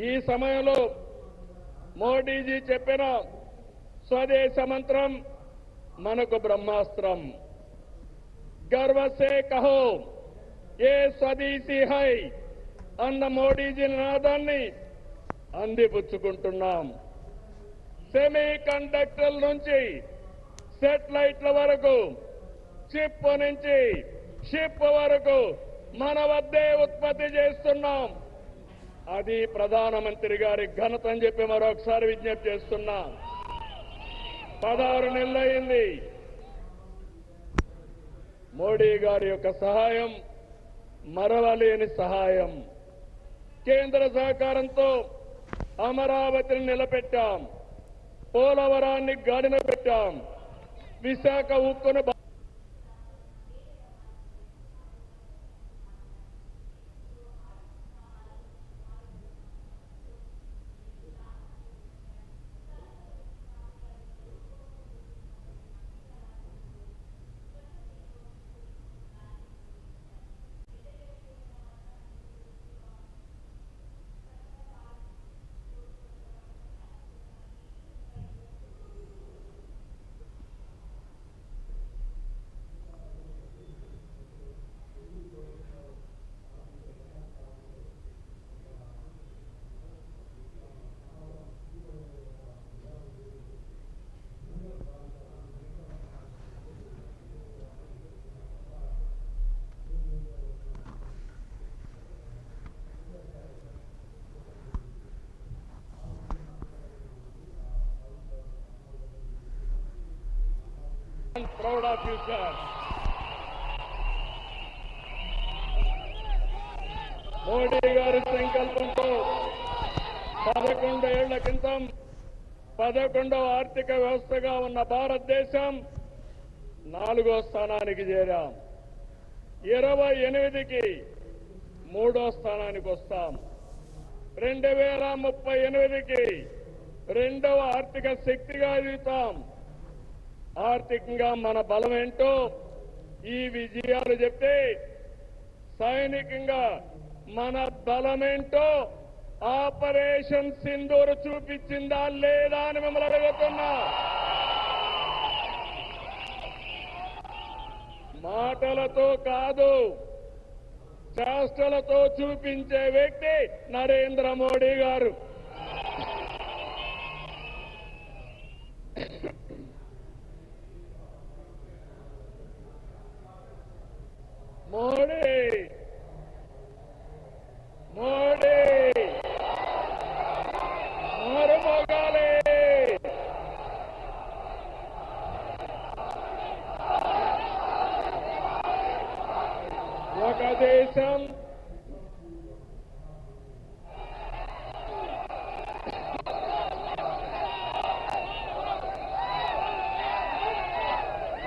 ఈ సమయంలో మోడీజీ చెప్పిన స్వదేశ మంత్రం మనకు బ్రహ్మాస్త్రం. गर्व से कहो ये స్వదేశీ హై అన్న మోడీజీ నినాదాన్ని అందిపుచ్చుకుంటున్నాం. సెమీ కండక్టర్ల నుంచి సెటిలైట్ల వరకు, చిప్ నుంచి షిప్ వరకు మన వద్దే ఉత్పత్తి చేస్తున్నాం. అది ప్రధానమంత్రి గారి ఘనత అని చెప్పి మరొకసారి విజ్ఞప్తి చేస్తున్నా. 16 నెలలైంది. మోడీ గారి యొక్క సహాయం మరవలేని సహాయం. కేంద్ర సహకారంతో అమరావతిని నిలబెట్టాం, పోలవరాన్ని గాడిన పెట్టాం, Visakha ఉక్కును proud of you, sir. Modi గారి సంకల్పంతో 11 ఏళ్ల క్రితం 11వ ఆర్థిక వ్యవస్థగా ఉన్న భారతదేశం 4వ స్థానానికి చేరాం. 28కి 3వ స్థానానికి వస్తాం. 2038కి 2వ ఆర్థిక శక్తిగా ఎదుగుతాం. ఆర్థికంగా మన బలం ఏంటో ఈ విజయాలు చెప్తే, సైనికంగా మన బలమేంటో ఆపరేషన్ సింధూర్ చూపించిందా లేదా అని మిమ్మల్ని అడుగుతున్నా. మాటలతో కాదు, చేష్టలతో చూపించే వ్యక్తి నరేంద్ర మోడీ గారు. మోడీ మోడీ మరుమోగాలి. ఒక దేశం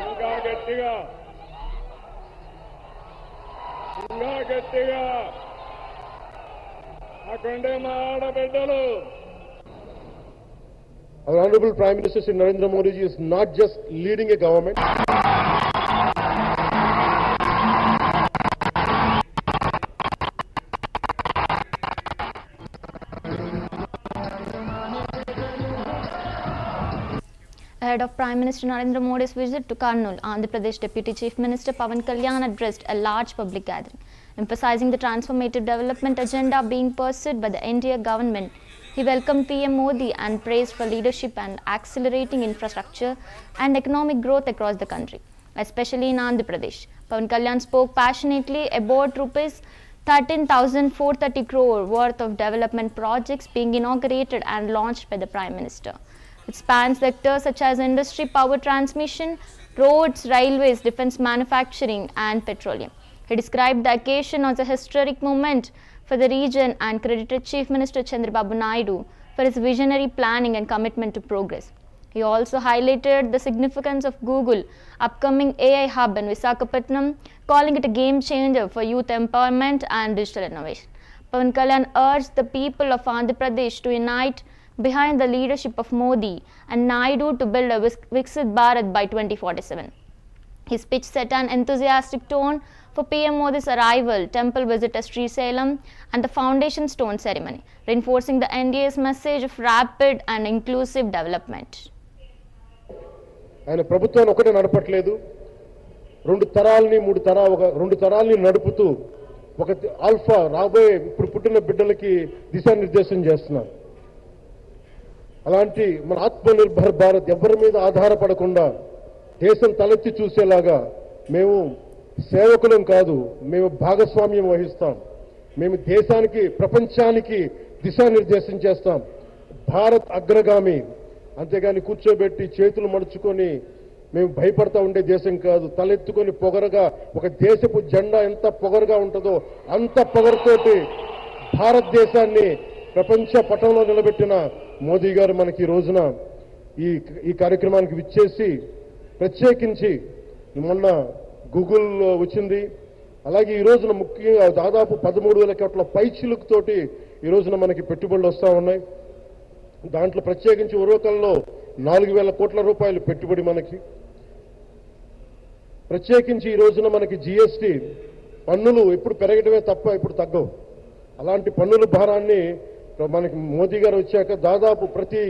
ఇంకా గట్టిగా అక్కడే మా ఆడబిడ్డలు. Our Honorable Prime Minister Shri Narendra Modi ji is not just leading a government. Ahead of Prime Minister Narendra Modi's visit to Kurnool, Andhra Pradesh Deputy Chief Minister Pawan Kalyan addressed a large public gathering, emphasizing the transformative development agenda being pursued by the NDA government. He welcomed PM Modi and praised for leadership and accelerating infrastructure and economic growth across the country, especially in Andhra Pradesh. Pawan Kalyan spoke passionately about rupees 13,430 crore worth of development projects being inaugurated and launched by the Prime Minister. It spans sectors such as industry, power transmission, roads, railways, defense manufacturing and petroleum. He described the occasion as a historic moment for the region and credited Chief Minister Chandrababu Naidu for his visionary planning and commitment to progress. He also highlighted the significance of Google upcoming AI hub in Visakhapatnam, calling it a game changer for youth empowerment and digital innovation. Pawan Kalyan urged the people of Andhra Pradesh to unite behind the leadership of Modi and Naidu to build a Viksit Bharat by 2047. His speech set an enthusiastic tone for PM Modi's arrival, temple visit to Srisalam, and the foundation stone ceremony, reinforcing the NDA's message of rapid and inclusive development. ఆయన ప్రభుత్వాన్ని ఒకటే నడపట్లేదు, రెండు తరాల్ని నడుపుతూ ఒక alpha రాబోయే ఇప్పుడు పుట్టిన బిడ్డలకి దిశానిర్దేశం చేస్తున్నారు. అలాంటి మన ఆత్మనిర్భర్ భారత్ ఎవరి మీద ఆధారపడకుండా దేశం తలెత్తి చూసేలాగా మేము సేవకులం కాదు, మేము భాగస్వామ్యం వహిస్తాం. మేము దేశానికి ప్రపంచానికి దిశానిర్దేశం చేస్తాం. భారత్ అగ్రగామి, అంతేగాని కూర్చోబెట్టి చేతులు మడుచుకొని మేము భయపడతా ఉండే దేశం కాదు. తలెత్తుకొని పొగరగా ఒక దేశపు జెండా ఎంత పొగరుగా ఉంటుందో అంత పొగరుతోటి భారతదేశాన్ని ప్రపంచ పటంలో నిలబెట్టిన మోదీ గారు మనకి ఈ రోజున ఈ కార్యక్రమానికి విచ్చేసి, ప్రత్యేకించి మొన్న గూగుల్ వచ్చింది, అలాగే ఈ రోజున ముఖ్యంగా దాదాపు 13,000 కోట్ల పైచిలుకుతోటి ఈ రోజున మనకి పెట్టుబడులు వస్తూ ఉన్నాయి. దాంట్లో ప్రత్యేకించి ఉరవకల్లో 4,000 కోట్ల రూపాయలు పెట్టుబడి మనకి. ప్రత్యేకించి ఈ రోజున మనకి జిఎస్టీ పన్నులు ఎప్పుడు పెరగడమే తప్ప ఇప్పుడు తగ్గవు. అలాంటి పన్నుల భారాన్ని మనకి మోదీ గారు వచ్చాక దాదాపు ప్రతి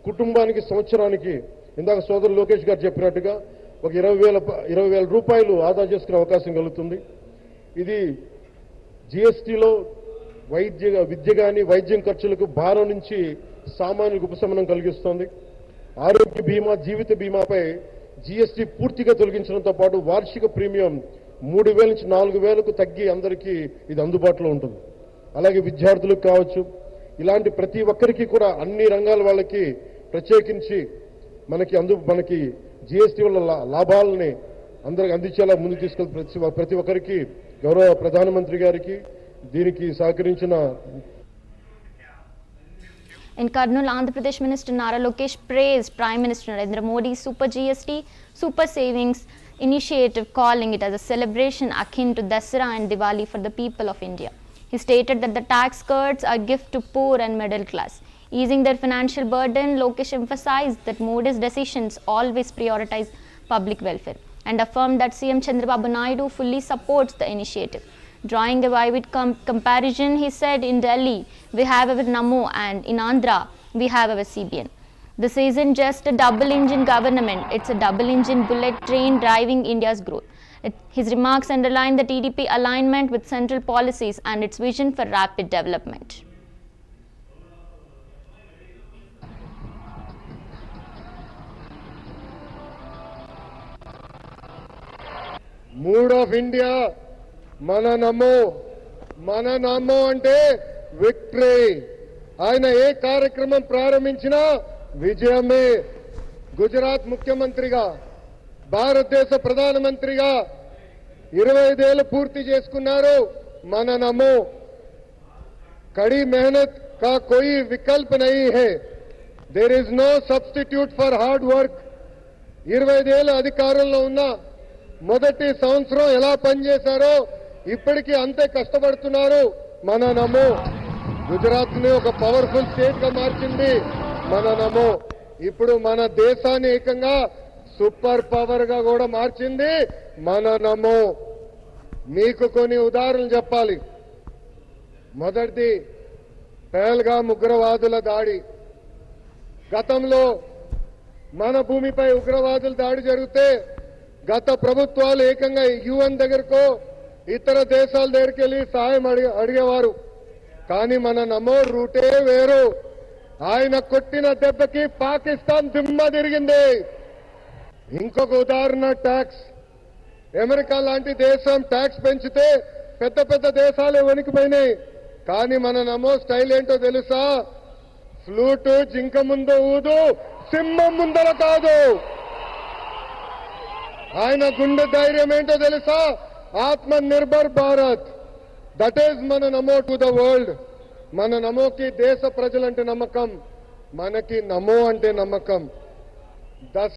కుటుంబానికి సంవత్సరానికి, ఇందాక సోదరు లోకేష్ గారు చెప్పినట్టుగా, ఒక 20,000 రూపాయలు ఆదా చేసుకునే అవకాశం కలుగుతుంది. ఇది జిఎస్టీలో విద్య కానీ వైద్యం ఖర్చులకు భారం నుంచి సామాన్యులకు ఉపశమనం కలిగిస్తోంది. ఆరోగ్య బీమా, జీవిత బీమాపై జిఎస్టీ పూర్తిగా తొలగించడంతో పాటు వార్షిక ప్రీమియం 3,000 నుంచి 4,000కు తగ్గి అందరికీ ఇది అందుబాటులో ఉంటుంది. అలాగే విద్యార్థులకు కావచ్చు, ఇలాంటి ప్రతి ఒక్కరికి కూడా అన్ని రంగాల వాళ్ళకి ప్రత్యేకించి మనకి జిఎస్టీ వల్ల లాభాలని అందరికి అందించేలా ముందుకు తీసుకెళ్లి ప్రతి ఒక్కరికి గౌరవ ప్రధానమంత్రి గారికి దీనికి సహకరించిన. In Karnool, Andhra Pradesh Minister Nara Lokesh praised Prime Minister Narendra Modi's Super GST, Super Savings initiative, calling it as a celebration akin to Dasara and Diwali for the people of India. He stated that the tax cuts are a gift to poor and middle class, easing their financial burden. Lokesh emphasized that Modi's decisions always prioritize public welfare and affirmed that CM Chandrababu Naidu fully supports the initiative. Drawing a vivid comparison, he said, in Delhi, we have our Namo, and in Andhra, we have our CBN. This isn't just a double-engine government, it's a double-engine bullet train driving India's growth. His remarks underlined the TDP alignment with central policies and its vision for rapid development. Mood of India మన నమో అంటే victory. ఆయన ఏ కార్యక్రమం ప్రారంభించినా విజయమే. గుజరాత్ ముఖ్యమంత్రిగా, భారతదేశ ప్రధానమంత్రిగా 25 ఏళ్లు పూర్తి చేసుకున్నారు. మన నమో కड़ी मेहनत का कोई विकल्प नहीं है. There is no substitute for hard work. 25 ఏళ్ల అధికారంలో ఉన్న మొదటి సంవత్సరం ఎలా పనిచేశారో ఇప్పటికీ అంతే కష్టపడుతున్నారు. మన నమో గుజరాత్ ని ఒక పవర్ఫుల్ స్టేట్ గా మార్చింది. మన నమో ఇప్పుడు మన దేశాన్ని ఏకంగా సూపర్ పవర్ గా కూడా మార్చింది. మన నమో మీకు కొన్ని ఉదాహరణలు చెప్పాలి. మొదటిది పహల్గామ్ ఉగ్రవాదుల దాడి. గతంలో మన భూమిపై ఉగ్రవాదుల దాడి జరిగితే గత ప్రభుత్వాలు ఏకంగా యుఎన్ దగ్గరకో ఇతర దేశాల దగ్గరికి వెళ్ళి సహాయం అడిగేవారు. కానీ మన నమో రూటే వేరు. ఆయన కొట్టిన దెబ్బకి పాకిస్తాన్ దిమ్మ తిరిగింది. ఇంకొక ఉదాహరణ ట్యాక్స్. అమెరికా లాంటి దేశం ట్యాక్స్ పెంచితే పెద్ద పెద్ద దేశాలే వణికిపోయినాయి. కానీ మన నమో స్టైల్ ఏంటో తెలుసా? ఫ్లూటు జింక ముందు ఊదు, సింహం ముందర కాదు. ఆయన గుండె ధైర్యం ఏంటో తెలుసా? ఆత్మనిర్భర్ భారత్. దట్ ఈజ్ మన నమో టు ద వరల్డ్. మన నమోకి దేశ ప్రజలంటే నమ్మకం, మనకి నమో అంటే నమ్మకం.